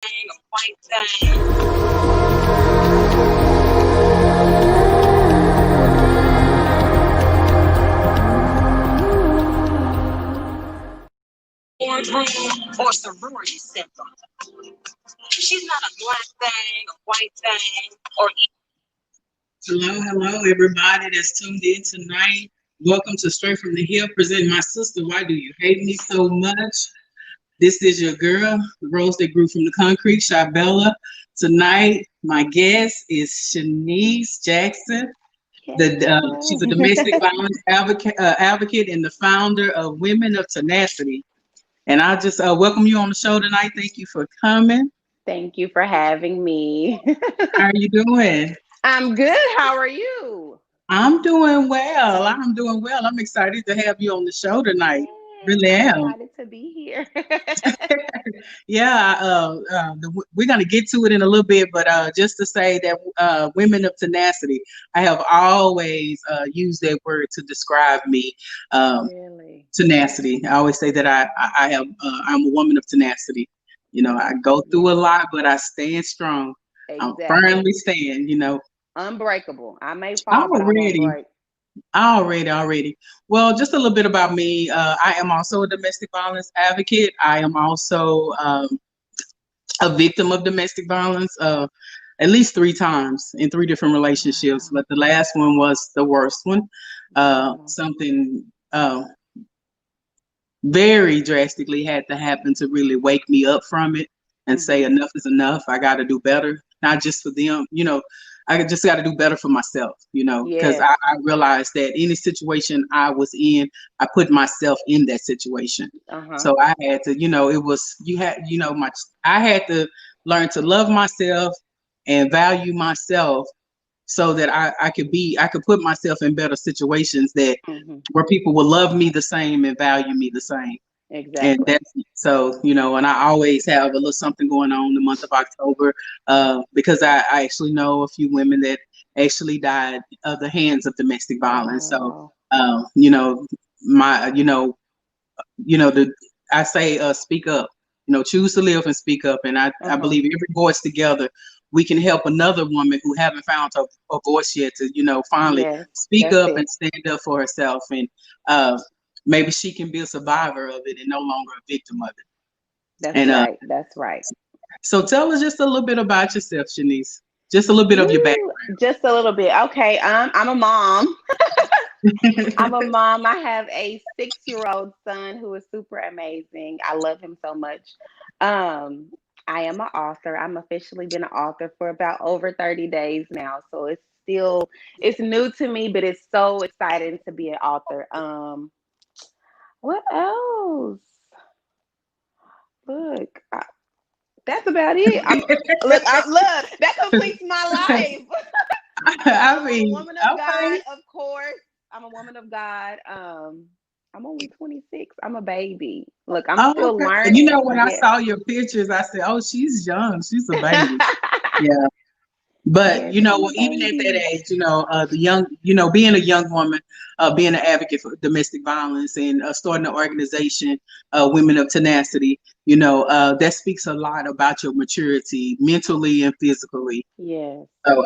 Or sorority syndrome. She's not a black thing, a white thing, or hello, everybody that's tuned in tonight. Welcome to Straight from the Hill, presenting my sister. Why do you hate me so much? This is your girl, the rose that grew from the concrete, ShyBella. Tonight, my guest is Shanice Jackson. She's a domestic violence advocate and the founder of Women of Tenacity. And I just welcome you on the show tonight. Thank you for coming. Thank you for having me. How are you doing? I'm good. How are you? I'm doing well. I'm excited to have you on the show tonight. Really am. I'm excited to be here. Yeah, we're going to get to it in a little bit, but just to say that Women of Tenacity, I have always used that word to describe me. Really? Tenacity. I always say that I'm a woman of tenacity. You know, I go through a lot, but I stand strong. Exactly. I'm firmly stand, Unbreakable. I may fall, but I won't break. Already. Well, just a little bit about me. I am also a domestic violence advocate. I am also a victim of domestic violence at least 3 times in 3 different relationships. Wow. But the last one was the worst one. Something very drastically had to happen to really wake me up from it and say enough is enough. I got to do better, not just for them. I just got to do better for myself, because I realized that any situation I was in, I put myself in that situation. So I had to, I had to learn to love myself and value myself so that I could put myself in better situations that where people will love me the same and value me the same. Exactly. And that's so, and I always have a little something going on in the month of October, because I actually know a few women that actually died of the hands of domestic violence. So, I say, speak up, choose to live and speak up. And I believe every voice together, we can help another woman who haven't found a voice yet to, finally speak up and stand up for herself. And maybe she can be a survivor of it and no longer a victim of it. That's right. So tell us just a little bit about yourself, Shanice. Just a little bit of your background. Just a little bit. Okay. I'm a mom. I'm a mom. I have a 6-year-old son who is super amazing. I love him so much. I am an author. I'm officially been an author for about over 30 days now. So it's new to me, but it's so exciting to be an author. What else? Look, that's about it. Look, that completes my life. I'm a woman of God, of course. I'm a woman of God. I'm only 26. I'm a baby. Look, I'm still learning. When I saw your pictures, I said, "Oh, she's young. She's a baby." Yeah. But even at that age, the young, being a young woman, being an advocate for domestic violence and starting an organization, Women of Tenacity, that speaks a lot about your maturity, mentally and physically. Yeah. So,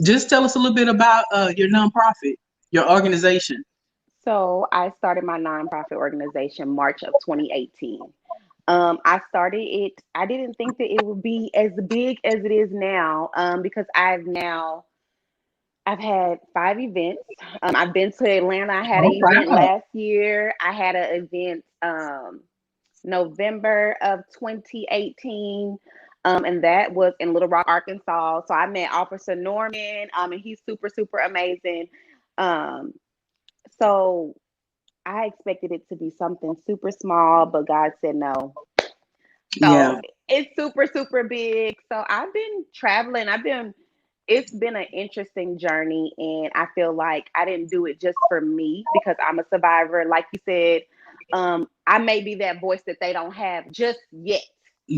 just tell us a little bit about your nonprofit, your organization. So I started my nonprofit organization March of 2018. I started it. I didn't think that it would be as big as it is now, because I've had 5 events. I've been to Atlanta. I had an event last year. I had an event November of 2018. And that was in Little Rock, Arkansas. So I met Officer Norman, and he's super, super amazing. So I expected it to be something super small, but God said no. So it's super, super big. So I've been traveling. It's been an interesting journey. And I feel like I didn't do it just for me because I'm a survivor. Like you said, I may be that voice that they don't have just yet.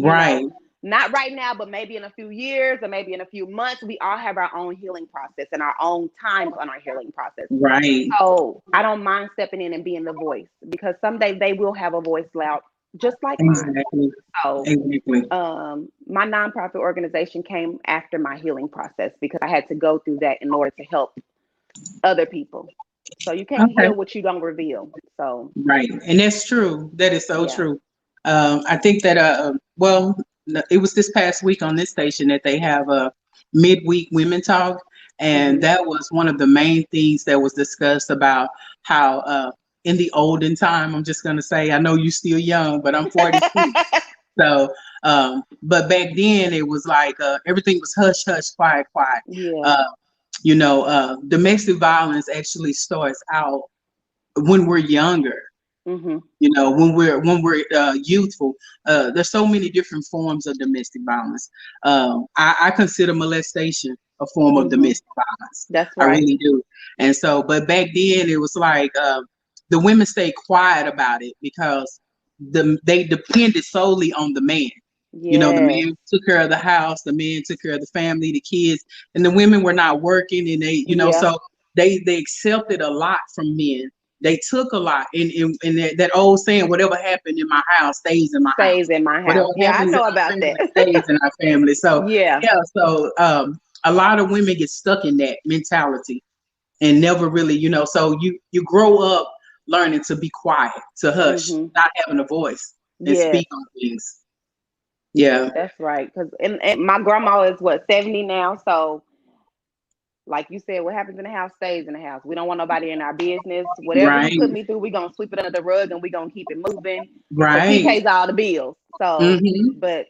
Right. Not right now, but maybe in a few years or maybe in a few months. We all have our own healing process and our own times on our healing process. Right. So I don't mind stepping in and being the voice because someday they will have a voice loud, just like mine. So, my nonprofit organization came after my healing process because I had to go through that in order to help other people. So you can't Okay. heal what you don't reveal. So Right. And that's true. That is so yeah. true. I think that, well, it was this past week on this station that they have a midweek women talk. And Hmm. that was one of the main things that was discussed about how, in the olden time, I'm just going to say, I know you're still young, but I'm 46. So, but back then it was like everything was hush, hush, quiet, quiet. Yeah. Uh, domestic violence actually starts out when we're younger. Hmm. When we're youthful. There's so many different forms of domestic violence. I consider molestation a form of Hmm. domestic violence. That's I right. really do. And so, but back then it was like the women stayed quiet about it because they depended solely on the man. The Yes. man took care of the house, the man took care of the family, the kids, and the women were not working, and Yeah. so they accepted a lot from men. They took a lot, and that old saying, "Whatever happened in my house stays in my Stays house. in my Whatever house. Yeah, I happens in know our about that. family stays in our family." So Yeah. yeah, so a lot of women get stuck in that mentality and never really, So you grow up learning to be quiet, to hush, Hmm. not having a voice, and Yes. speak on things. Yeah. That's right. Because and my grandma is what, 70 now. So like you said, what happens in the house stays in the house. We don't want nobody in our business. Whatever he Right. put me through, we gonna sweep it under the rug and we gonna keep it moving because he Right. pays all the bills. So, Hmm. but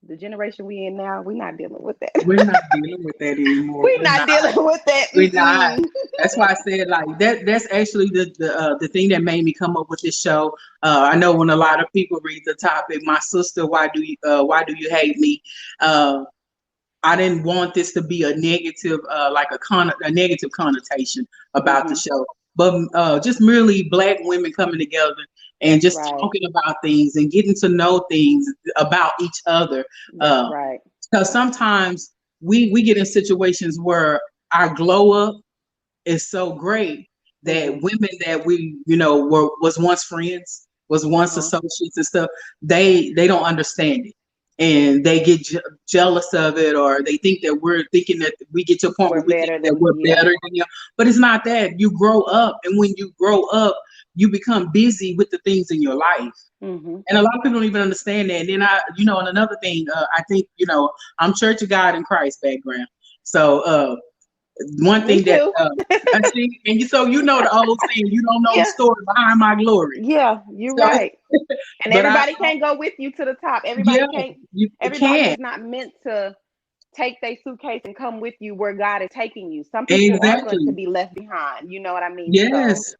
the generation we in now, we're not dealing with that. We're not dealing with that anymore. We're We're not not. dealing with that. We're not. Mm-mm. That's why I said like that. That's actually the thing that made me come up with this show. I know when a lot of people read the topic, my sister, why do you hate me? Uh, I didn't want this to be a negative, a negative connotation about the Hmm. show, but just merely Black women coming together and just Right. talking about things and getting to know things about each other. That's Uh, right. because sometimes we get in situations where our glow up is so great that Hmm. women that we was once friends, was once Uh-huh. associates and stuff, they don't understand it, and they get jealous of it, or they think that we're thinking that we get to a point We're where we think better that than, we're yeah. better than you. But it's not that. You grow up, and when you grow up, you become busy with the things in your life. Hmm. And a lot of people don't even understand that. And then and another thing, I think, I'm Church of God in Christ background. So one Me thing that too. I see, and so the old saying, you don't know the Yeah. story behind my glory. Yeah, you're So, right. And but everybody can't go with you to the top. yeah, Everybody can't. you Everybody can't is not meant to take their suitcase and come with you where God is taking you. Some people are going to exactly. be left behind. You know what I mean? So, Yes,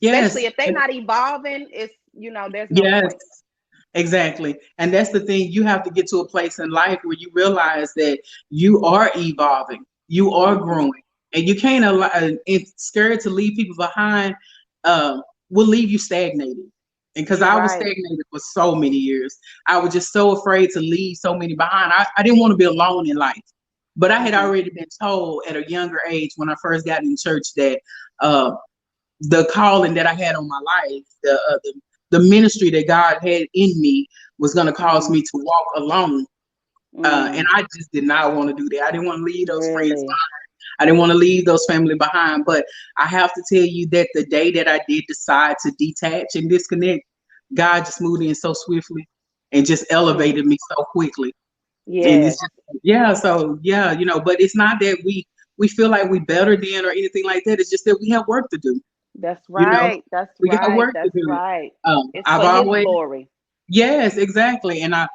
especially yes, if they're not evolving, it's, there's no yes. point. Exactly. And that's the thing. You have to get to a place in life where you realize that you are evolving, you are Hmm. growing, and you can't allow, it's scared to leave people behind, um, will leave you stagnated. And because You're I was right. stagnated for so many years, I was just so afraid to leave so many behind. I didn't want to be alone in life. But I had Hmm. already been told at a younger age when I first got in church that uh, the calling that I had on my life, the ministry that God had in me was going to cause Hmm. me to walk alone. And Mm. I just did not want to do that. I didn't want to leave those friends Really? behind. I didn't want to leave those family behind. But I have to tell you that the day that I did decide to detach and disconnect, God just moved in so swiftly and just Mm. elevated me so quickly. And it's Yes, just, yeah, so yeah, but it's not that we feel like we better than or anything like that. It's just that we have work to do. that's You know, right. That's we got right. work to That's do. right. It's I've for His always, glory. yes, exactly. And I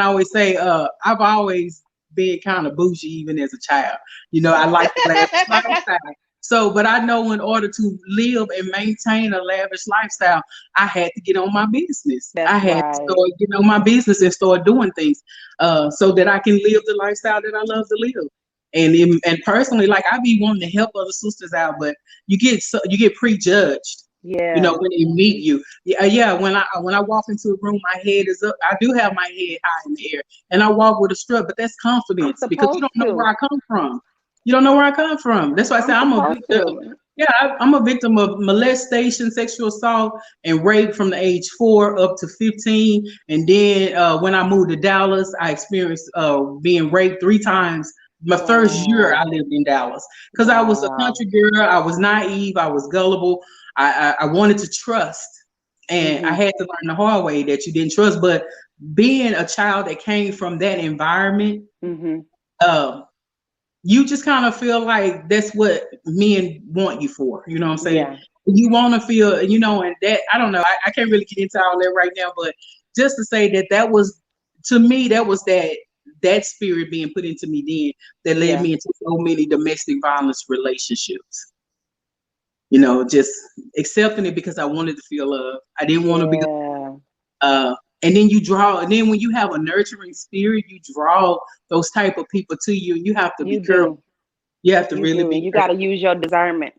always say, I've always been kind of bougie even as a child. I like the lavish lifestyle. So, but I know in order to live and maintain a lavish lifestyle, I had to get on my business. I That's had to right. start getting on my business and start doing things, so that I can live the lifestyle that I love to live. And personally, like I be wanting to help other sisters out, but you get prejudged. Yeah. When they meet you, yeah. When I walk into a room, my head is up. I do have my head high in the air, and I walk with a strut, but that's I'm confidence because you supposed don't know where to. I come from. You don't know where I come from. That's why I say I'm I'm a supposed victim. to. Yeah, I'm a victim of molestation, sexual assault, and rape from the age 4 up to 15. And then when I moved to Dallas, I experienced being raped 3 times. My first year I Wow. lived in Dallas because I was a Wow. country girl. I was naive. I was gullible. I wanted to trust, and I Mhm. had to learn the hard way that you didn't trust. But being a child that came from that environment, Mhm. um, you just kind of feel like that's what men want you for. You know what I'm saying? Yeah. You want to feel, and that, I don't know, I can't really get into all that right now, but just to say that that was, to me, that was that spirit being put into me then that led Yeah. me into so many domestic violence relationships. Just accepting it because I wanted to feel love. I didn't want to be, Yeah. uh, and then you draw, and then when you have a nurturing spirit, you draw those type of people to you, and you have to be You careful. do. You have to You really do. be And you got careful. to use your discernment.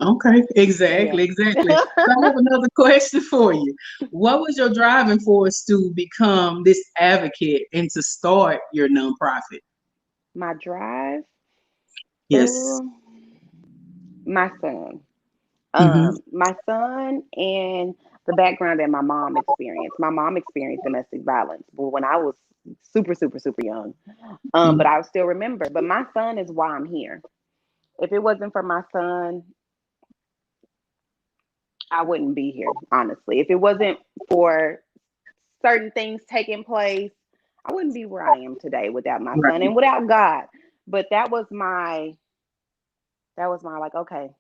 Okay, Yeah. exactly, exactly. So I have another question for you. What was your driving force to become this advocate and to start your nonprofit? My drive. Yes. Oh, my son. Mm-hmm. My son and the background that my mom experienced. My mom experienced domestic violence, but when I was super, super, super young. But I still remember. But my son is why I'm here. If it wasn't for my son, I wouldn't be here, honestly. If it wasn't for certain things taking place, I wouldn't be where I am today without my son Right. and without God. But that was my like, okay,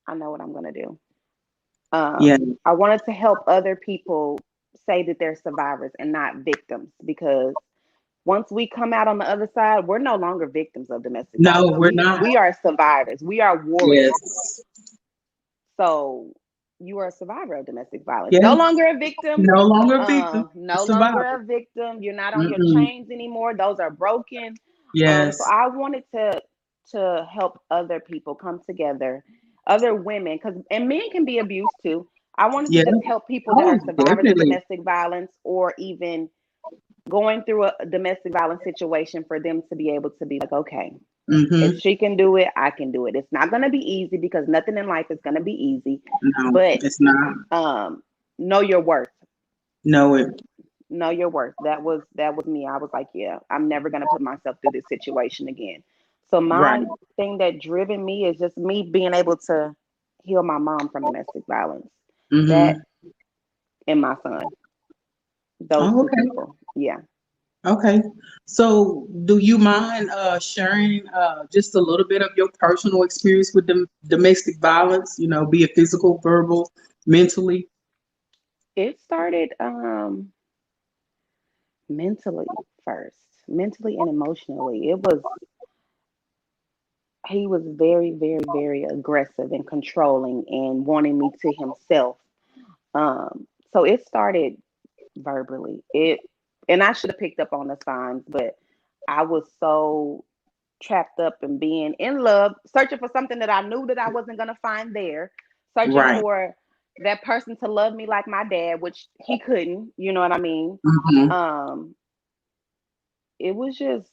I know what I'm gonna do. Yeah. I wanted to help other people say that they're survivors and not victims because once we come out on the other side, we're no longer victims of domestic No, violence. we're not. We are survivors. We are warriors. Yes. So you are a survivor of domestic violence. Yes. No longer a victim. No longer a victim. A No longer survivor. a victim. You're not on your Mm-mm. chains anymore. Those are broken. So Yes. I wanted to help other people come together, other women, because and men can be abused too. I wanted to Yeah. just help people that Oh, are survivors of definitely. domestic violence or even going through a domestic violence situation for them to be able to be like, okay, if Mm-hmm. she can do it, I can do it. It's not going to be easy because nothing in life is going to be easy, No, but it's not. um, know your worth. No, it. Know your worth. That was me. I was like, yeah, I'm never going to put myself through this situation again. So Right. my thing that driven me is just me being able to heal my mom from domestic violence. That Mm-hmm. and my son. Those Oh, two okay. people. Yeah. Okay. So, do you mind sharing just a little bit of your personal experience with domestic violence? Be it physical, verbal, mentally. It started mentally first. Mentally and emotionally. It was he was very, very, very aggressive and controlling and wanting me to himself. So it started verbally. It and I should have picked up on the signs, but I was so trapped up in being in love, searching for something that I knew that I wasn't gonna find there, searching Right. for that person to love me like my dad, which he couldn't, you know what I mean? Mm-hmm. Um, it was just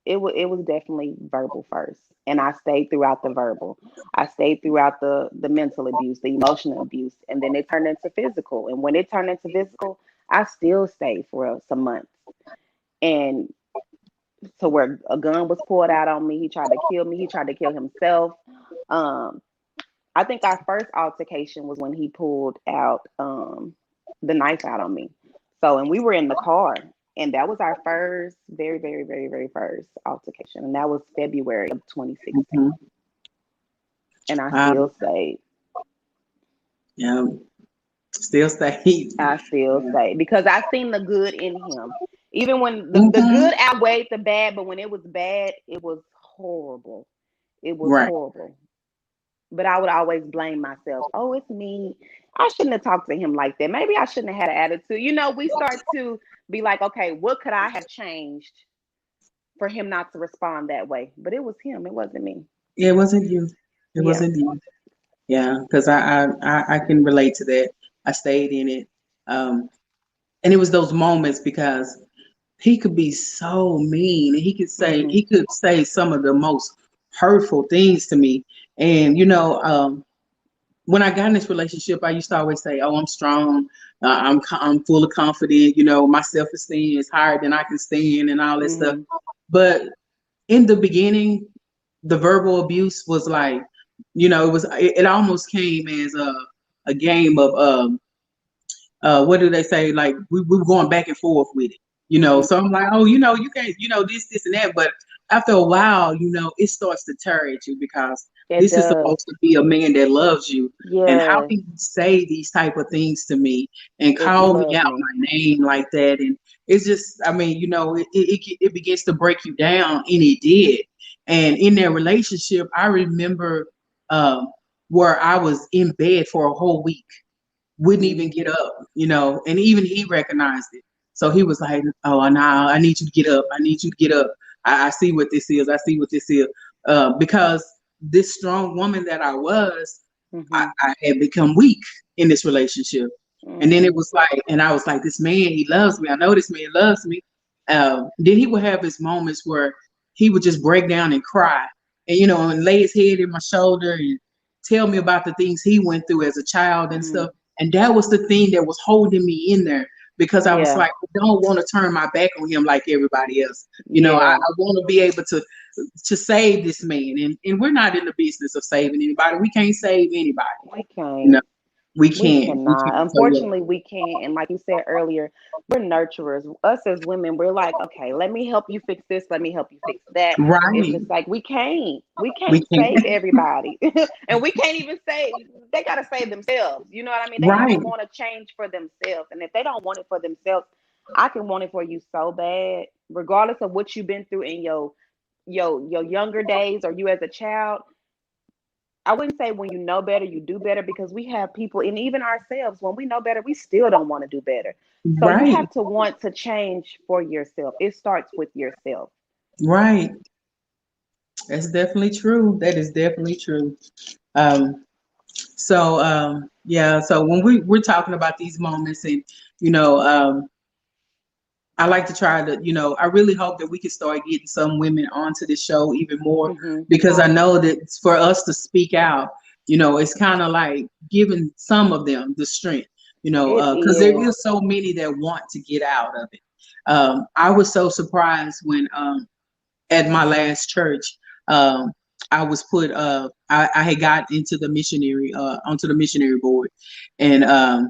it was definitely verbal first, and I stayed throughout the verbal. I stayed throughout the mental abuse, the emotional abuse, and then it turned into physical. And when it turned into physical, I still stayed for some months. And so where a gun was pulled out on me, he tried to kill me. He tried to kill himself. Um, I think our first altercation was when he pulled out the knife out on me. So, and we were in the car, and that was our first, very, very, very, very first altercation, and that was February of 2016. Mm-hmm. And I Um, still stayed. yeah. Still stay. I still Yeah. stayed because I seen the good in him. Even when the Mm-hmm. good outweighed the bad, but when it was bad, it was horrible. It was Right. horrible. But I would always blame myself. Oh, it's me. I shouldn't have talked to him like that. Maybe I shouldn't have had an attitude. We start to be like, okay, what could I have changed for him not to respond that way? But it was him. It wasn't me. It wasn't you. It Yeah. wasn't you. Yeah, because I can relate to that. I stayed in it, and it was those moments because he could be so mean, and Mhm. he could say some of the most hurtful things to me. And when I got in this relationship, I used to always say, "Oh, I'm strong. I'm full of confidence. My self esteem is higher than I can stand, and all this stuff." Mhm. But in the beginning, the verbal abuse was like, it almost came as a game of what do they say? Like we were going back and forth with it, Mhm. So I'm like, oh, you can't, this and that. But after a while, it starts to tear at you because It this is does. supposed to be a man that loves you. And how Yes. can you say these type of things to me and If you call me love out me. my name like that? And it's just, I mean, it begins to break you down, and it did. And in that relationship, I remember um, where I was in bed for a whole week, wouldn't even get Mhm. up, and even he recognized it. So he was like, "Oh, nah, I need you to get up. I need you to get up. I see what this is. I see what this is." Because this strong woman that I was, Mhm. I had become weak in this relationship. And then it Mm. was like, and I was like, this man, he loves me. I know this man loves me. Then he would have his moments where he would just break down and cry, and and lay his head in my shoulder and tell me about the things he went through as a child and stuff. Mhm. And that was the thing that was holding me in there because I was Yeah. like, I don't want to turn my back on him like everybody else. I Yeah. want to be able to save this man. And we're not in the business of saving anybody. We can't save anybody. We You know, can't. we We can't. We cannot. can't. So yeah. Unfortunately, we can't. And like you said earlier, we're nurturers. Us as women, we're like, okay, let me help you fix this. Let me help you fix that. It's Right. just like we can't. We We can't save can't. everybody, and we can't even save. They gotta save themselves. You know what I mean? They have to Right. want to change for themselves. And if they don't want it for themselves, I can want it for you so bad, regardless of what you've been through in your younger days or you as a child. I wouldn't say when you know better, you do better because we have people, and even ourselves, when we know better, we still don't want to do better. So you Right. have to want to change for yourself. It starts with yourself. Right. That's definitely true. That is definitely true. Um, yeah, so when we're talking about these moments, and you know, I like to try to, I really hope that we can start getting some women onto the show even more, Hmm. because I know that for us to speak out, it's kind of like giving some of them the strength, It because there is. is so many that want to get out of it. I was so surprised when at my last church, um, I was put, I had got into the missionary, onto the missionary board, and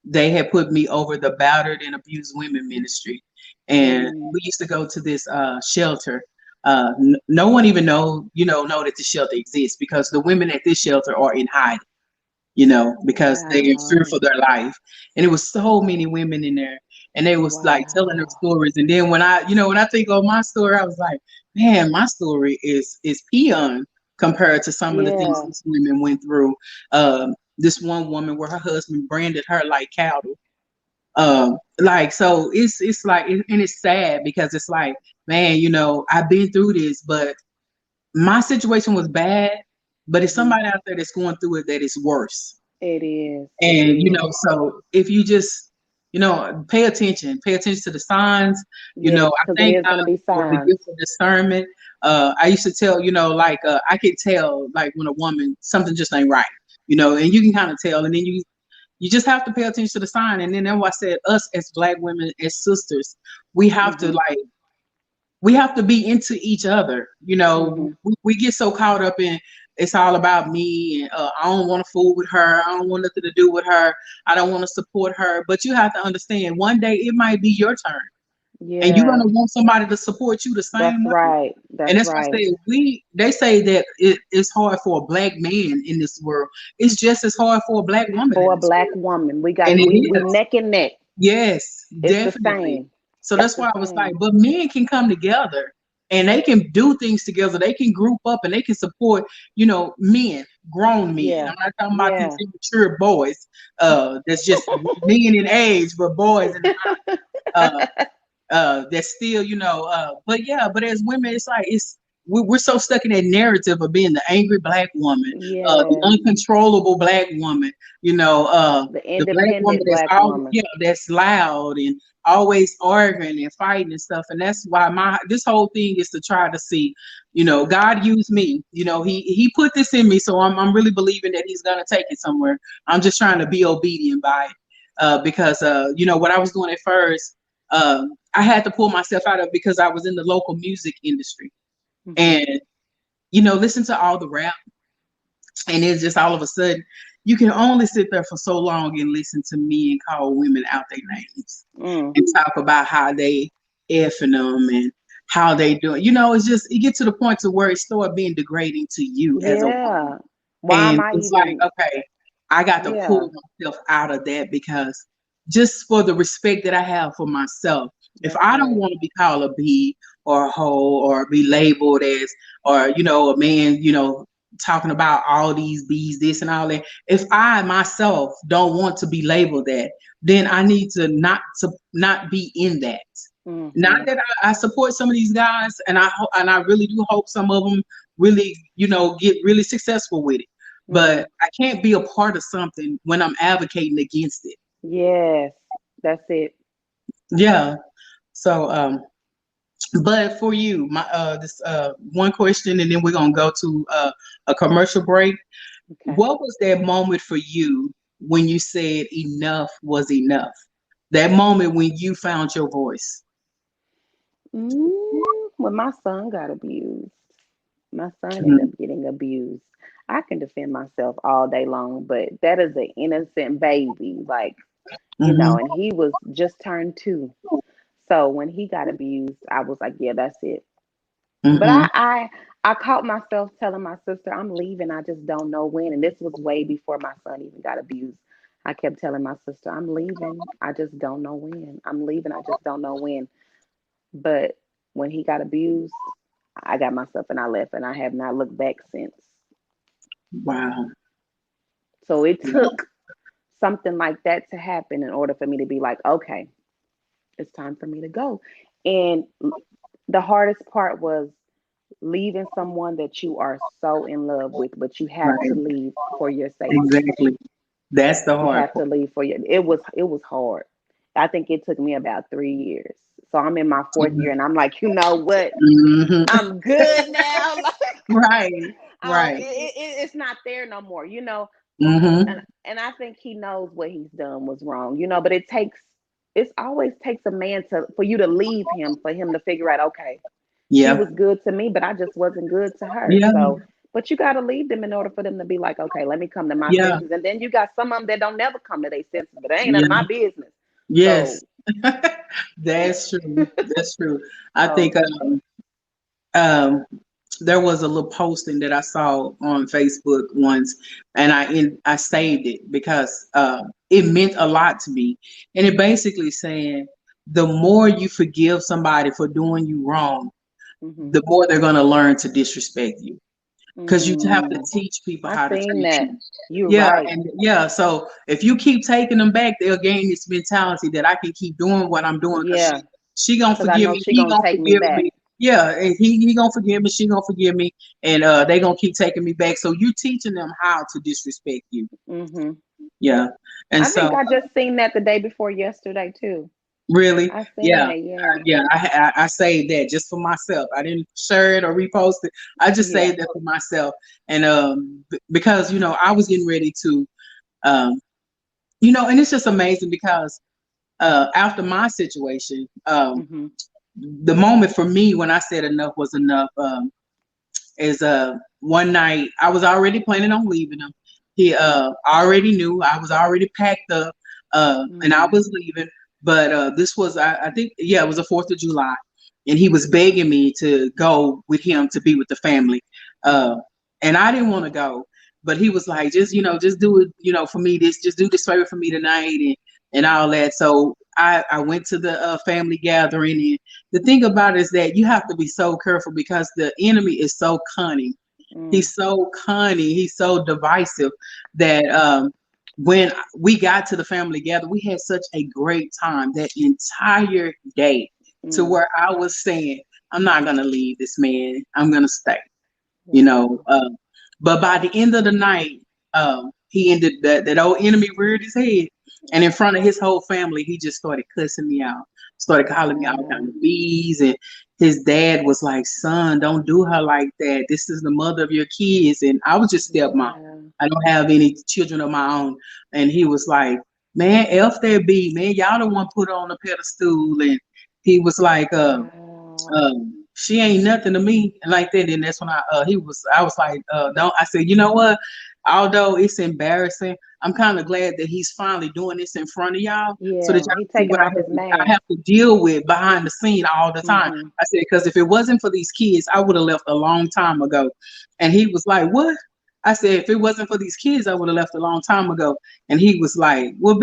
they had put me over the battered and abused women ministry. And Mm, we used to go to this shelter. No one even know that the shelter exists, because the women at this shelter are in hiding, because they in fear wow. for their life. And it was so many women in there, and they was like telling their Wow. stories. And then when I think of my story, I was like, man, my story is peon compared to some of the things Yeah. these women went through. This one woman where her husband branded her like cattle. Like, so it's like, and it's sad because it's like, man, I've been through this, but my situation was bad. But it's Hmm. somebody out there that's going through it that is worse. It is. It And is. so if you just pay attention to the signs. Yes, I because it thank is God going to be for the signs. gift of discernment. I used to tell, like, I could tell, like, when a woman, something just ain't right, and you can kind of tell. And then you just have to pay attention to the sign. And then that's why I said, us as Black women, as sisters, we have to Hmm. like, we have to be into each other. Hmm. We get so caught up in, it's all about me, and I don't want to fool with her. I don't want nothing to do with her. I don't want to support her. But you have to understand, one day it might be your turn, and you're gonna Yeah, want somebody to support you the that's same way. right. And That's that's why I right. say, they say that it's hard for a Black man in this world. It's just as hard for a Black woman For in a this black world, woman, we and got it we is. neck and neck. Yes, It's the definitely. same. So It's that's the why I was like, same. but men can come together and they can do things together. They can group up and they can support, men, grown men. Yeah. I'm not talking about these Yeah. immature boys, that's just men in age, but boys in the that's still, but yeah, but as women, it's like, we're so stuck in that narrative of being the angry black woman, the Yes. uncontrollable black woman, The the black woman independent that's black all, woman. yeah, that's loud and always arguing and fighting and stuff. And that's why this whole thing is to try to see, God used me. He put this in me, so I'm really believing that He's gonna take it somewhere. I'm just trying to be obedient by it, because what I was doing at first, I had to pull myself out of, because I was in the local music industry, Hmm. and listen to all the rap, and it's just all of a sudden you can only sit there for so long and listen to men call women out their names Mm. and talk about how they effing them and how they do it. It's just, it gets to the point to where it start being degrading to you as a woman. Yeah. Why am And I it's like, even? okay, I got to Yeah, pull myself out of that, because just for the respect that I have for myself, if that's I don't right. want to be called a B or a hoe or be labeled as, or, a man, talking about all these B's, this and all that. If I myself don't want to be labeled that, then I need to not be in that. Not Hmm. that I support some of these guys, and I really do hope some of them really, get really successful with it. Hmm. But I can't be a part of something when I'm advocating against it. Yes, that's it. Yeah. So, but for you, my this one question, and then we're gonna go to a commercial break. Okay. What was that moment for you when you said enough was enough? That moment when you found your voice. When my son got abused, my son ended Mhm. up getting abused. I can defend myself all day long, but that is an innocent baby, like, Mhm. and he was just turned 2. So when he got abused, I was like, yeah, that's it. But Mhm. I caught myself telling my sister, I'm leaving. I just don't know when. And this was way before my son even got abused. I kept telling my sister, I'm leaving. I just don't know when. I'm leaving. I just don't know when. But when he got abused, I got myself and I left, and I have not looked back since. Wow. So it took something like that to happen in order for me to be like, okay, it's time for me to go. And the hardest part was leaving someone that you are so in love with, but you have to Right. leave for your safety. Exactly. That's the You hard have part. to leave for your. It was hard. I think it took me about 3 years. So I'm in my fourth year, and I'm like, you know what? Mhm. I'm good now. Right. Right. It's not there no more. And Mhm. I think he knows what he's done was wrong. But it always takes a man to for you to leave him for him to figure out, okay, she Yeah. was good to me, but I just wasn't good to her. Yeah. So, but you got to leave them in order for them to be like, okay, let me come to my Yeah. senses. And then you got some of them that don't never come to their senses, but it ain't none of my Yeah. business. Yes. So, That's true. That's true. I think so um, there was a little posting that I saw on Facebook once, and I saved it because it meant a lot to me. And it basically saying, the more you forgive somebody for doing you wrong, hmm. the more they're going to learn to disrespect you. Because you have to Mm, teach people I how to seen treat that. you. You're Yeah, right. and yeah, so if you keep taking them back, they'll gain this mentality that I can keep doing what I'm doing, because Yeah, she gonna because I forgive know me, she he gonna gonna take me forgive back. me. Yeah, and he gonna forgive me, she gonna forgive me, and they gonna keep taking me back. So you teaching them how to disrespect you. Hmm. Yeah, and I so think I just seen that the day before yesterday too. really, I seen yeah, that. Yeah, yeah, I saved that just for myself. I didn't share it or repost it. I just yeah. saved that for myself, and because I was getting ready to um and it's just amazing because after my situation, Hmm. the moment for me when I said enough was enough, is one night I was already planning on leaving him. He already knew I was already packed up, and I Mm, was leaving. But this was, I think, yeah, it was the 4th of July, and he was begging me to go with him to be with the family, uh, hmm. and I didn't want to go. But he was like, just do it, for me. Just do this favor for me tonight, and all that. So I went to the family gathering, and the thing about it is that you have to be so careful because the enemy is so cunning. Mm, He's so cunning. He's so divisive that when we got to the family gather, we had such a great time that entire day, to mm. where I was saying, I'm not gonna leave this man. I'm gonna stay. You know. Wow. But by the end of the night, he ended that old enemy reared his head, and in front of his whole family, he just started cussing me out, started calling me all kind Wow. of bees, and his dad was like, "Son, don't do her like that. This is the mother of your kids." And I was just stepmom. Wow. I don't have any children of my own. And he was like, "Man, F that B, man, y'all the one put her on the pedestal." And he was like, Wow. she ain't nothing to me like that. And that's when I was like, don't. I said, you know what? Although it's embarrassing, I'm kind of glad that he's finally doing this in front of y'all so that Yeah, y'all he can see taking what off his I mask. have to deal with behind the scene all the time. Mhm. I said, because if it wasn't for these kids, I would have left a long time ago. And he was like, what? I said, if it wasn't for these kids, I would have left a long time ago. And he was like, well,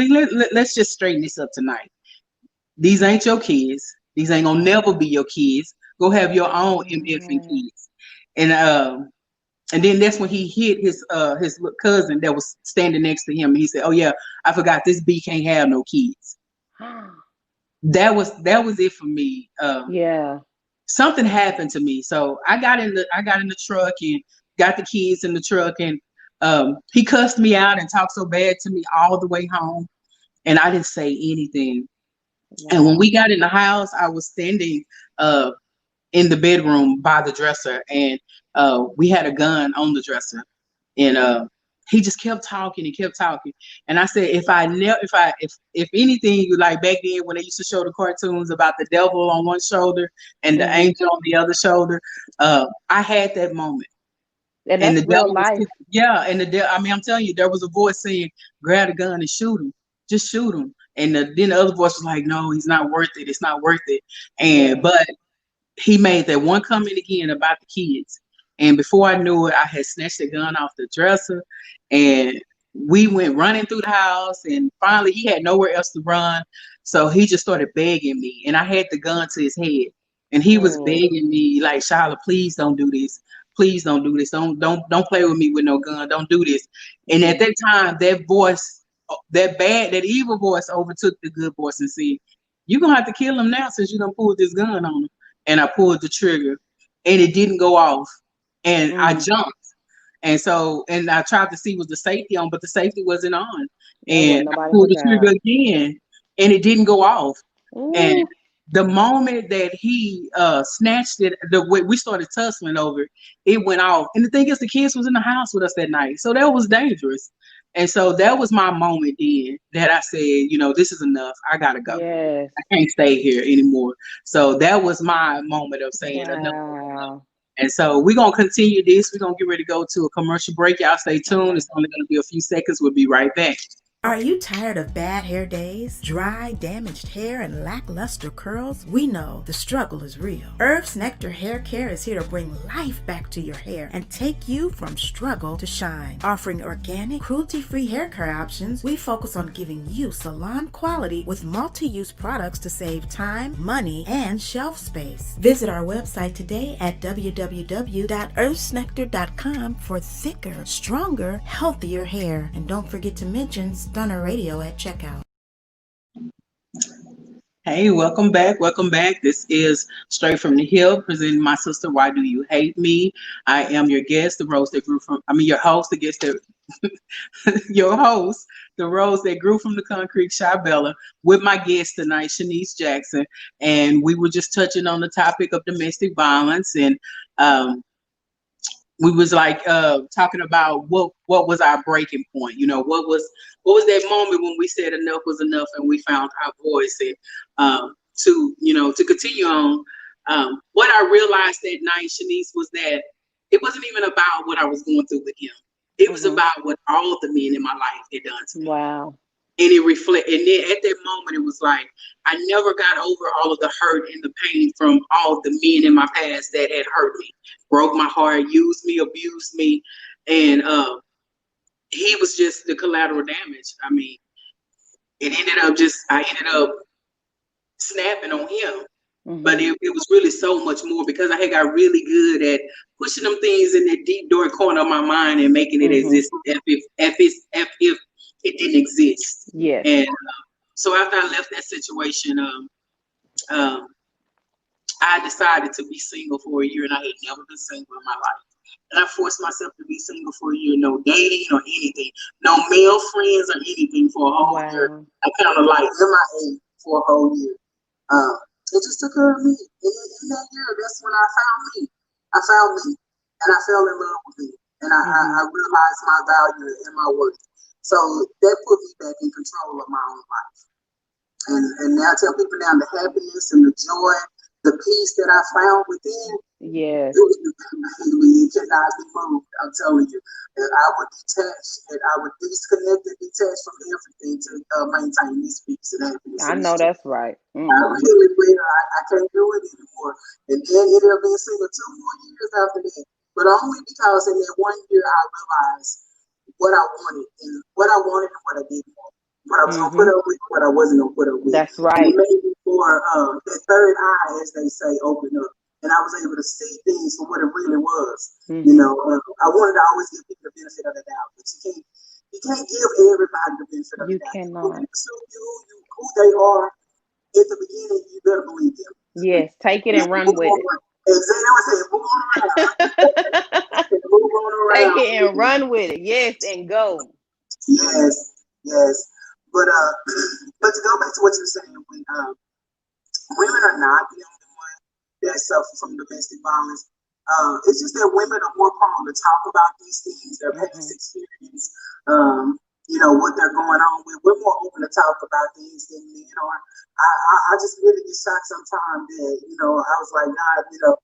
let's just straighten this up tonight. These ain't your kids. These ain't gonna never be your kids. Go have your own MFing Mm. kids. And then that's when he hit his little cousin that was standing next to him. And he said, "Oh yeah, I forgot this B can't have no kids." That was it for me. Yeah. Something happened to me, so I got in the truck and got the kids in the truck, and he cussed me out and talked so bad to me all the way home, and I didn't say anything. And when we Wow. got in the house, I was standing uh, in the bedroom by the dresser, and we had a gun on the dresser, and he just kept talking and kept talking. And I said, if anything, you like back then when they used to show the cartoons about the devil on one shoulder and the Mhm. angel on the other shoulder, I had that moment. And And that's the real devil was, life. yeah, and I mean, I'm telling you, there was a voice saying, grab a gun and shoot him, just shoot him. And then the other voice was like, no, he's not worth it. It's not worth it. And Yeah. but he made that one comment again about the kids. And before I knew it, I had snatched the gun off the dresser and we went running through the house. And finally, he had nowhere else to run. So he just started begging me. And I had the gun to his head. And he was Mm. begging me, like, Shyla, please don't do this. Please don't do this. Don't play with me with no gun. Don't do this. And at Mhm. that time, that voice, that evil voice overtook the good voice and said, you're gonna have to kill him now since you done pulled this gun on him. And I pulled the trigger and it didn't go off. And I Mm. jumped. And I tried to see was the safety on, but the safety wasn't on. That And wasn't I nobody pulled but the trigger God. again and it didn't go off. And Ooh. the moment that he snatched it, the way we started tussling over it, it went off. And the thing is, the kids was in the house with us that night. So that was dangerous. And so that was my moment then that I said, this is enough. I gotta go. Yes. I can't stay here anymore. So that was my moment of saying enough. Wow. And so we're gonna continue this. We're gonna get ready to go to a commercial break. Y'all stay tuned. Okay. It's only gonna be a few seconds. We'll be right back. Are you tired of bad hair days, dry, damaged hair, and lackluster curls? We know the struggle is real. Earth's Nectar Hair Care is here to bring life back to your hair and take you from struggle to shine. Offering organic, cruelty-free hair care options, we focus on giving you salon quality with multi-use products to save time, money, and shelf space. Visit our website today at www.earthsnectar.com for thicker, stronger, healthier hair. And don't forget to mention Stunner Radio at checkout. Hey, welcome back. Welcome back. This is Straight from the Hill, presenting my sister, Why Do You Hate Me? I am your guest, the rose that grew from, your host, the guest that, your host, the rose that grew from the concrete, ShyBella, with my guest tonight, Shanice Jackson. And we were just touching on the topic of domestic violence. And we was like talking about what was our breaking point. What was that moment when we said enough was enough and we found our voice and to continue on. What I realized that night, Shanice, was that it wasn't even about what I was going through with him. It was Mhm. about what all the men in my life had done to me. Wow. And then at that moment it was like I never got over all of the hurt and the pain from all the men in my past that had hurt me, broke my heart, used me, abused me. And he was just the collateral damage. I mean, I ended up snapping on him. But Mhm. it was really so much more because I had got really good at pushing them things in that deep dark corner of my mind and making it Mhm. exist if it didn't exist. Yes. And so after I left that situation, um, I decided to be single for a year, and I had never been single in my life. And I forced myself to be single for a year, no dating or anything, no male friends or anything for a whole year. Wow. I kind of like MIA for a whole year. Um, it just took care of me. In that year, that's when I found me. I found me, and I fell in love with me, and I Mm-hmm. realized my value and my worth. So that put me back in control of my own life. And now I tell people now the happiness and the joy, the peace that I found within, Yes. it cannot be moved. I'm telling you. And I would detach and I would disconnect and detach from everything to maintain this peace and happiness I and this know joy. that's right. I Mm-mm. really will. I can't do it anymore. And then it ended up being single 2 more years after that. But only because in that one year I realized what I wanted and what I didn't want. What I was gonna put Mm-hmm. up with, what I wasn't gonna put up with. That's And it right. made me for that third eye, as they say, open up. And I was able to see things for what it really was. Mm-hmm. I wanted to always give people the benefit of the doubt, but you can't give everybody the benefit of the You doubt. When cannot. people show you who they are at the beginning, you better believe them. Yes, take it and run Move with on. it. Exactly. I said, move on around. Move on Take around. it and run with it. Yes, and go. Yes, yes. But but to go back to what you're saying, when women are not the only one that suffer from domestic violence. It's just that women are more prone to talk about these things, their past Mm-hmm. experience, what they're going on with. We're more open to talk about things than men are. I just really get shocked sometimes that, I was like, nah, he'll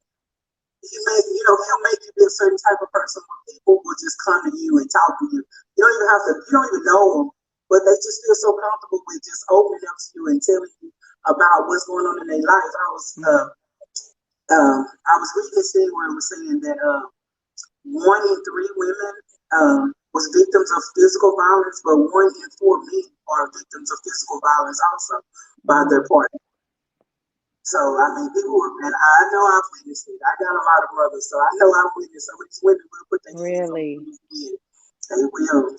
make you be a certain type of person where people will just come to you and talk to you. You don't even know them, but they just feel so comfortable with just opening up to you and telling you about what's going on in their life. Mm-hmm. I was reading this thing where it was saying that 1 in 3 women was victims of physical violence, but 1 in 4 men are victims of physical violence also by their Mm. partner. So I mean, and I know I've witnessed it. I got a lot of brothers, so I know I've witnessed some of these women will put their hands on Really? these men. They will.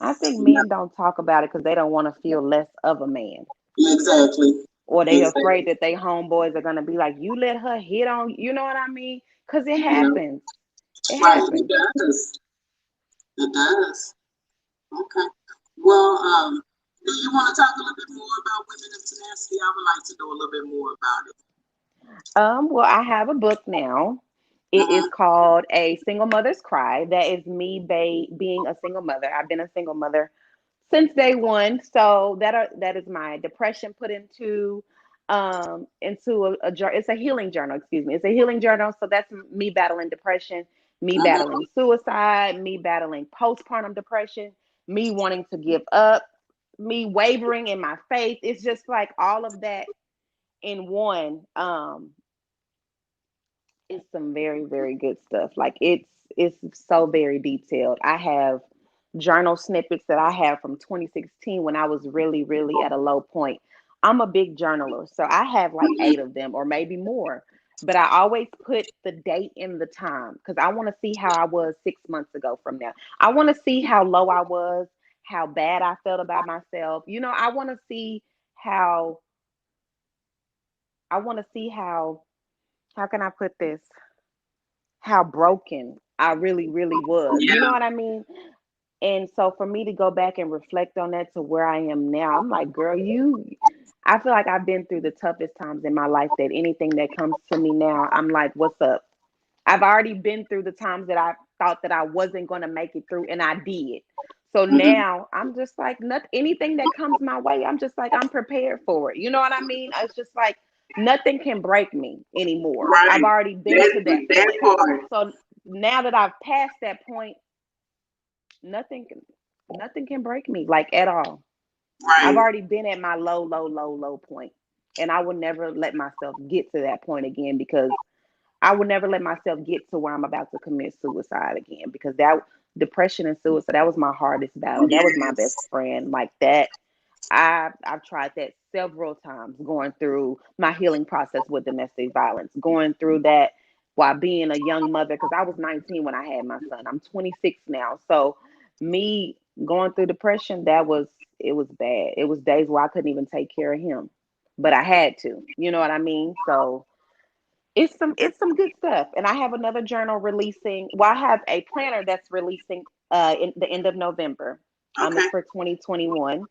I think Yeah, men don't talk about it because they don't want to feel less of a man. exactly. Or they afraid Exactly. that they homeboys are gonna be like, you let her hit on you know what I mean? Because it Yeah. happens. It Right. It happens. does. It does. Okay. Well, do you want to talk a little bit more about women of tenacity? I would like to know a little bit more about it. Well, I have a book now. It is Uh-huh. called A Single Mother's Cry. That is me being a single mother. I've been a single mother since day one. So that is my depression put into it's a healing journal, excuse me. It's a healing journal. So that's me battling depression, me Uh-huh. battling suicide, me battling postpartum depression, me wanting to give up, me wavering in my faith. It's just like all of that in one. It's some very, very good stuff. Like it's so very detailed. I have journal snippets that I have from 2016 when I was really, really at a low point. I'm a big journaler, so I have like 8 of them or maybe more. But I always put the date and the time because I want to see how I was 6 months ago from now. I want to see how low I was, how bad I felt about myself. I want to see how I want to see how can I put this? How broken I really, really was. You know Yeah. what I mean? And so for me to go back and reflect on that to where I am now, I'm like, girl, I feel like I've been through the toughest times in my life that anything that comes to me now, I'm like, what's up? I've already been through the times that I thought that I wasn't going to make it through, and I did. So Mm-hmm. now I'm just like, anything that comes my way, I'm just like, I'm prepared for it. You know what I mean? It's just like, nothing can break me anymore. I've Right. already been to That that that point. part. So now that I've passed that point, nothing can, nothing can break me like at all. I've Right. already been at my low, low, low, low point, and I will never let myself get to that point again because I would never let myself get to where I'm about to commit suicide again because that depression and suicide, that was my hardest battle. That was my best Yes. friend. Like that, I've tried that several times going through my healing process with domestic violence, going through that while being a young mother because I was 19 when I had my son. I'm 26 now. So me going through depression, it was bad. It was days where I couldn't even take care of him. But I had to. You know what I mean? So It's some good stuff. And I have another journal releasing. Well, I have a planner that's releasing in the end of November. It's Okay. for 2021.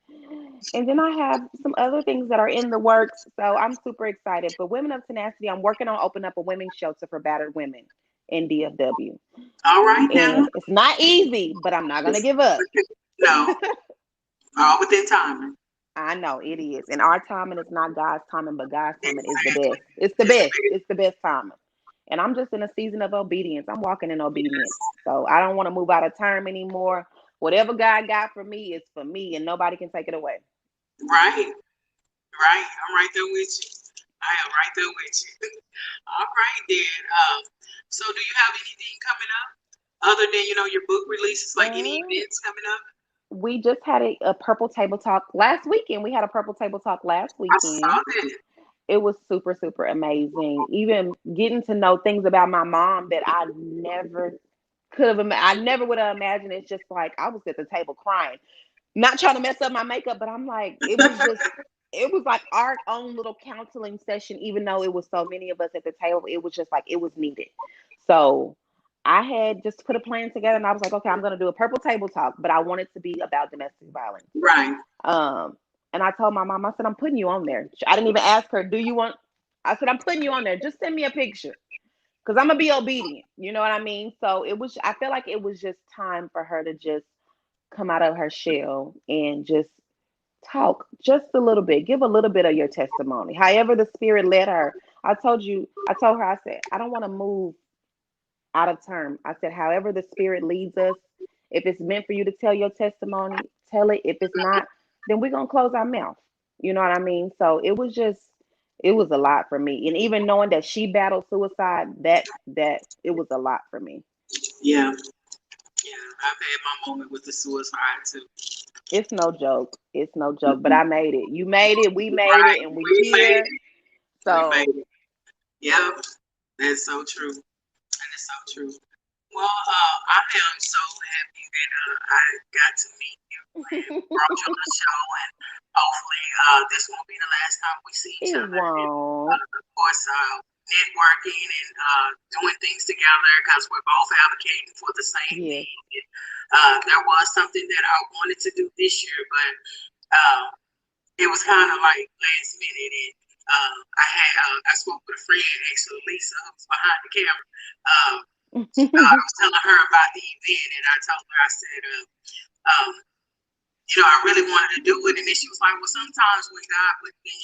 And then I have some other things that are in the works. So I'm super excited. But Women of Tenacity, I'm working on opening up a women's shelter for battered women in DFW. All right now. And it's not easy, but I'm not gonna It's, give up. no, all within time. I know it is. And our timing is not God's timing, but God's timing is the Exactly. best. It's the It's best. big. It's the best timing. And I'm just in a season of obedience. I'm walking in obedience. So I don't want to move out of term anymore. Whatever God got for me is for me, and nobody can take it away. Right. Right. I'm right there with you. I am right there with you. All right then. So do you have anything coming up other than your book releases, like any Um, events coming up? we just had a purple table talk last weekend. We had a purple table talk last I saw weekend. that. It was super, super amazing. Even getting to know things about my mom that I never could have, I never would have imagined. It's just like I was at the table crying, not trying to mess up my makeup, but I'm like, it was like our own little counseling session, even though it was so many of us at the table. It was just like it was needed. So I had just put a plan together and I was like, okay, I'm going to do a purple table talk, but I want it to be about domestic violence. Right. Um, and I told my mom, I said, I'm putting you on there. I didn't even ask her, do you want, I said, I'm putting you on there. Just send me a picture because I'm going to be obedient. You know what I mean? So I feel like it was just time for her to just come out of her shell and just talk just a little bit, give a little bit of your testimony. However, the spirit led her. I told her, I said, I don't want to move out of term. I said, however, the spirit leads us, if it's meant for you to tell your testimony, tell it. If it's not, then we're going to close our mouth. You know what I mean? So it was a lot for me. And even knowing that she battled suicide, that it was a lot for me. Yeah. Yeah. I've had my moment with the suicide too. It's no joke. It's no joke. But I made it. You made it. We made it. Right. And we We made here. it. We made So it. Yeah. That's so true. That is so true. Well, I am so happy that I got to meet you and brought you on the show, and hopefully this won't be the last time we see each it other. And won't. of course, networking and doing things together because we're both advocating for the same Yes. thing. And, there was something that I wanted to do this year, but uh, it was kind of like last minute. And I spoke with a friend, actually Lisa, who's behind the camera. I was telling her about the event, and I told her, I said, um, I really wanted to do it. And then she was like, well, sometimes when God puts it in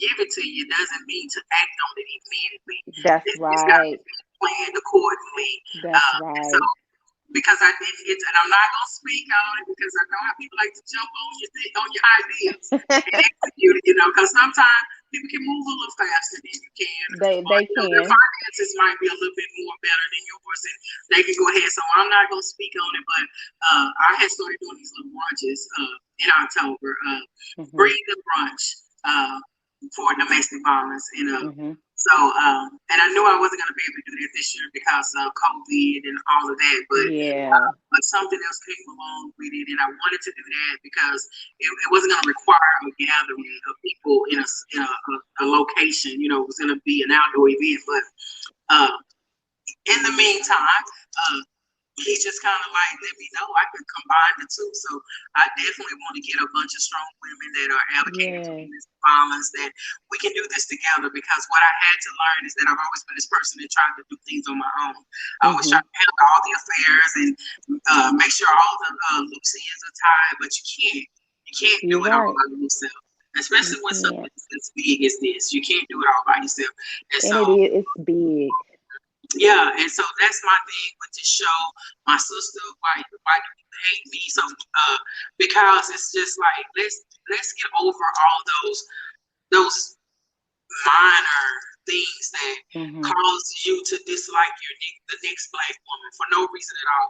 give it to you, doesn't mean to act on it immediately. That's It's got to right. be planned accordingly. That's And so, right. because I didn't get to, and I'm not gonna speak on it because I know how people like to jump on your ideas and execute it, because sometimes people can move a little faster than you can, or They their can. finances might be a little bit more better than yours, and they can go ahead. So I'm not gonna speak on it, but I had started doing these little brunches in October, Hmm. bring the brunch for domestic violence, Hmm. so, and I knew I wasn't going to be able to do that this year because of COVID and all of that, Yeah. but something else came along with it, and I wanted to do that because it wasn't going to require a gathering of people in a location. It was going to be an outdoor event, but uh, in the meantime, he just kind of like let me know I could combine the two. So I definitely want to get a bunch of strong women that are advocating for Yes. domestic violence, that we can do this together, because what I had to learn is that I've always been this person that tried to do things on my own. I always try Hmm. to handle all the affairs and make sure all the loose ends are tied, but you can't do You're it all right. by yourself. You Especially when something can't. as big as this, you can't do it all by yourself. And And so it's big. yeah, and so that's my thing with this show. My sister, why do you hate me? So because it's just like let's get over all those minor things that Hmm. cause you to dislike the next black woman for no reason at all.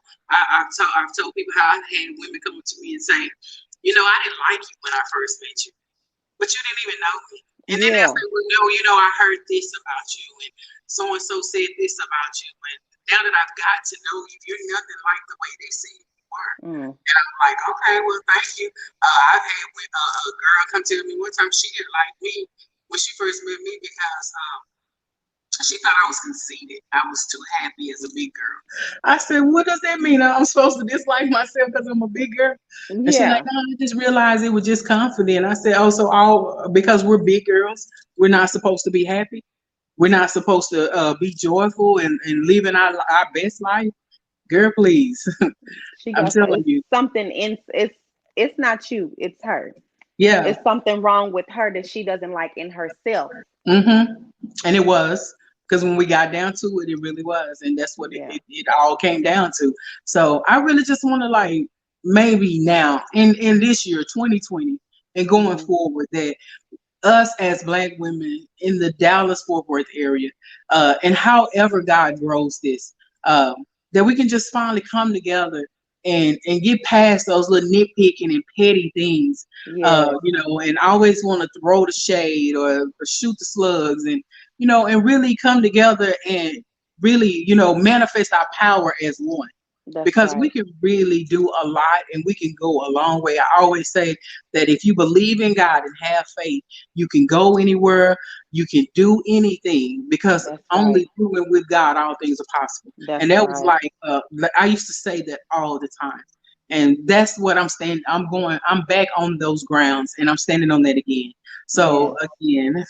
I've told people how I had women come up to me and say, I didn't like you when I first met you, but you didn't even know me. And then they'll Yeah. say, well, no, I heard this about you, and so said this about you. And now that I've got to know you, you're nothing like the way they said you were. Mm. And I'm like, okay, well, thank you. I've had a girl come tell me one time she didn't like me when she first met me because She thought I was conceited. I was too happy as a big girl. I said, what does that mean? I'm supposed to dislike myself because I'm a big girl? And she's like, Yeah, no, I just realized it was just confident. I said, oh, so all because we're big girls, we're not supposed to be happy. We're not supposed to be joyful and living our best life. Girl, please. she I'm got telling it's you. something in it's not you, it's her. Yeah. It's something wrong with her that she doesn't like in herself. Mm-hmm. And it was because when we got down to it, it really was, and that's what Yeah. it all came down to. So I really just want to like maybe now in this year, 2020, and going Hmm. forward, that us as Black women in the Dallas Fort Worth area, and however God grows this, um, that we can just finally come together and get past those little nitpicking and petty things, Yes, and always want to throw the shade or shoot the slugs, and really come together and really, manifest our power as one, that's because we right. can really do a lot and we can go a long way. I always say that if you believe in God and have faith, you can go anywhere, you can do anything, because That's right. only through and with God all things are possible. And That's that was right. like I used to say that all the time. And that's what I'm standing. I'm back on those grounds and I'm standing on that again. So Yes. again,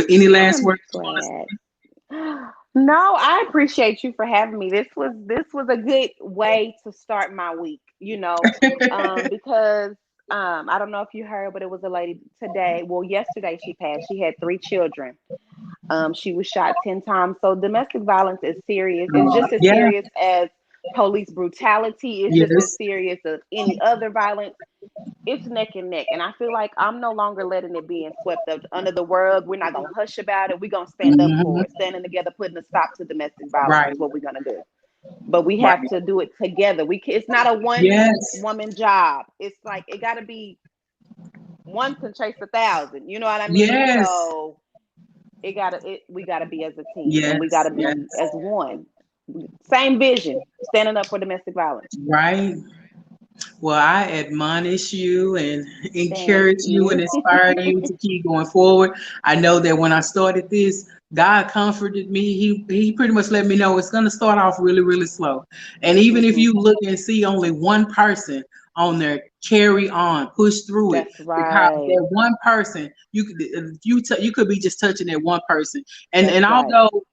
any last I'm words you want to glad. No, I appreciate you for having me. This was a good way to start my week, because I don't know if you heard, but it was a lady today. Well, yesterday she passed. She had 3 children. She was shot 10 times. So domestic violence is serious. It's say? just as Yeah, serious as police brutality. It's just as yes. serious as any other violence. It's neck and neck. And I feel like I'm no longer letting it be swept up under the rug. We're not gonna hush about it. We're gonna stand up Hmm. for it. Standing together, putting a stop to domestic violence Right, is what we're gonna do. But we have right. to do it together. It's not a one Yes, woman job. It's like it gotta be one can chase 1,000. You know what I mean? yes, So we gotta be as a team and we yes, gotta yes. be as one. Same vision, standing up for domestic violence. Right. Well, I admonish you and Thank encourage you and you. inspire you to keep going forward. I know that when I started this, God comforted me. He pretty much let me know it's going to start off really, really slow. And even if Hmm. you look and see only one person on there, carry on, push through it, That's because right. that one person, you could be just touching that one person. And That's right. although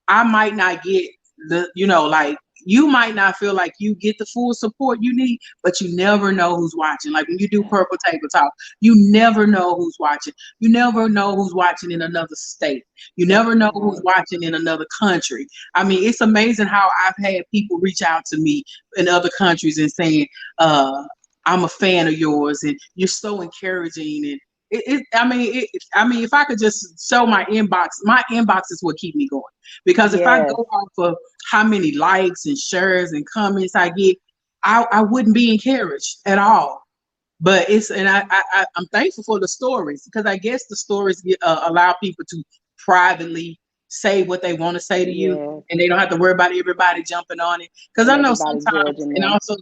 I might not get like you might not feel like you get the full support you need, but you never know who's watching. Like when you do Yes. Purple Table Talk, you never know who's watching. You never know who's watching in another state. You That's never know who's right. watching in another country. I mean, it's amazing how I've had people reach out to me in other countries and saying, I'm a fan of yours and you're so encouraging. And I mean, if I could just show my inbox is what keep me going. Because if I go Yes. off of how many likes and shares and comments I get, I wouldn't be encouraged at all. But I'm thankful for the stories, because I guess the stories allow people to privately say what they want to say to you, Yes. and they don't have to worry about everybody jumping on it. Because I And know everybody sometimes, judging and them. also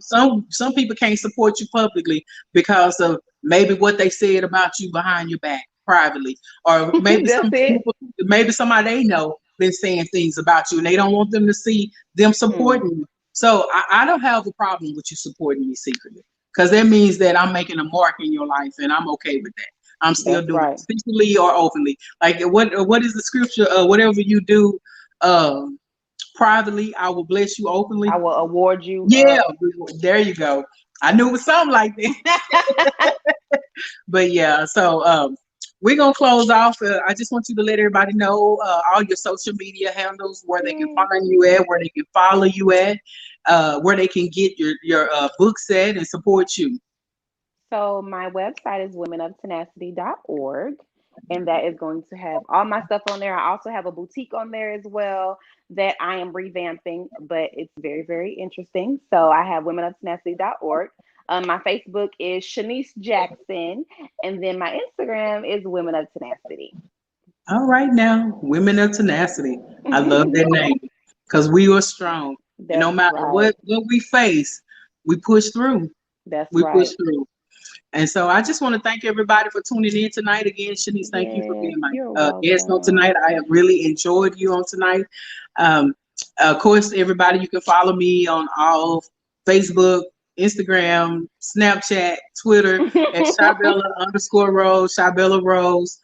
some people can't support you publicly because of maybe what they said about you behind your back privately, or That's it. maybe somebody they know been saying things about you, and they don't want them to see them Hmm. supporting you. So I don't have a problem with you supporting me secretly, because that means that I'm making a mark in your life, and I'm okay with that. I'm still That's doing it right. secretly or openly. Like what is the scripture? Whatever you do privately, I will bless you openly. I will award you. Yeah, there you go. I knew it was something like that. But yeah, so we're gonna close off. I just want you to let everybody know all your social media handles, where they can Yeah. find you at, where they can follow you at, where they can get your book set and support you. So my website is womenoftenacity.org, and that is going to have all my stuff on there. I also have a boutique on there as well that I am revamping, but it's very, very interesting. So I have womenoftenacity.org. My Facebook is Shanice Jackson, and then my Instagram is Women of Tenacity. All right now, Women of Tenacity. I love that name, because we are strong, and no That's matter right. what we face, we push through. That's We push right. through. And so I just want to thank everybody for tuning in tonight. Again, Shanice, thank you for Yes, being my you're guest on welcome. tonight. I have really enjoyed you on tonight. Um, of course, everybody, you can follow me on all Facebook, Instagram, Snapchat, Twitter at ShyBella_Rose, ShyBella Rose.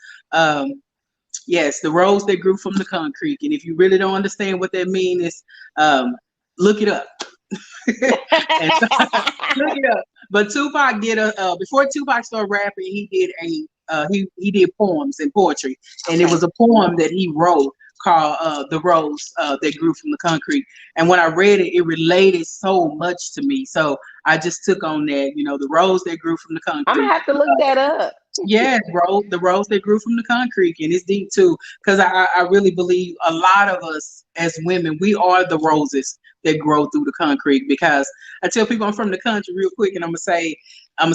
Yes, the rose that grew from the concrete. And if you really don't understand what that means, is look it up. And so, look it up. But Tupac did before Tupac started rapping, he did he did poems and poetry, and it Okay. was a poem that he wrote called "The Rose That Grew from the Concrete." And when I read it, it related so much to me. So I just took on that, the rose that grew from the I'm gonna concrete. have to look that up. Yeah, the rose that grew from the concrete, and it's deep too, because I really believe a lot of us as women, we are the roses that grow through the concrete. Because I tell people I'm from the country real quick, and I'm gonna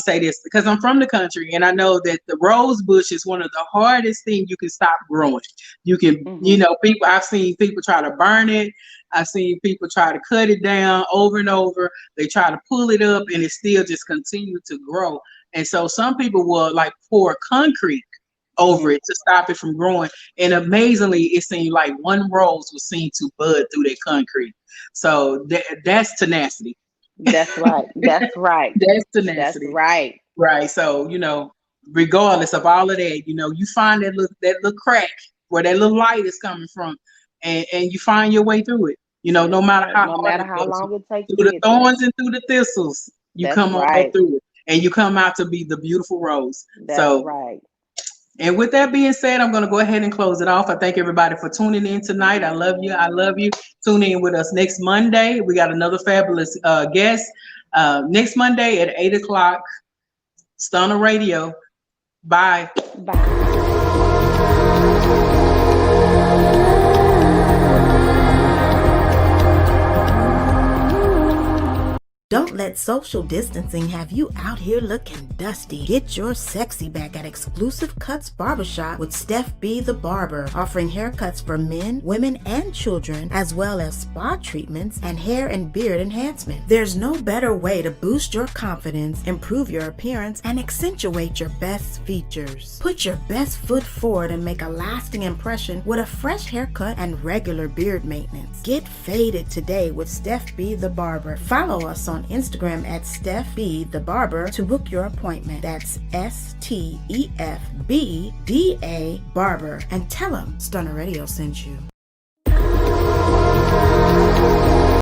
say this because I'm from the country, and I know that the rose bush is one of the hardest things you can stop growing. You can, Hmm. people. I've seen people try to burn it. I've seen people try to cut it down over and over. They try to pull it up, and it still just continues to grow. And so some people will like pour concrete over Hmm. it to stop it from growing. And amazingly, it seemed like one rose was seen to bud through that concrete. So that's tenacity. That's right. That's right. That's That's tenacity. right. Right. So, regardless of all of that, you find that little crack where that little light is coming from, and you find your way through it. No That's matter right. how No hard matter it how was, long it takes to through the get there. thorns and through the thistles, you That's come on up right. through it, and you come out to be the beautiful rose. That's So, right. and with that being said, I'm going to go ahead and close it off. I thank everybody for tuning in tonight. I love you. I love you. Tune in with us next Monday. We got another fabulous guest next Monday at 8 o'clock. Stunner Radio. Bye. Bye. Don't let social distancing have you out here looking dusty. Get your sexy back at Exclusive Cuts Barbershop with Steph B. the Barber, offering haircuts for men, women, and children, as well as spa treatments and hair and beard enhancement. There's no better way to boost your confidence, improve your appearance, and accentuate your best features. Put your best foot forward and make a lasting impression with a fresh haircut and regular beard maintenance. Get faded today with Steph B. the Barber. Follow us on Instagram at Steph B. the Barber to book your appointment. That's STEFBDA Barber. And tell them Stunner Radio sent you.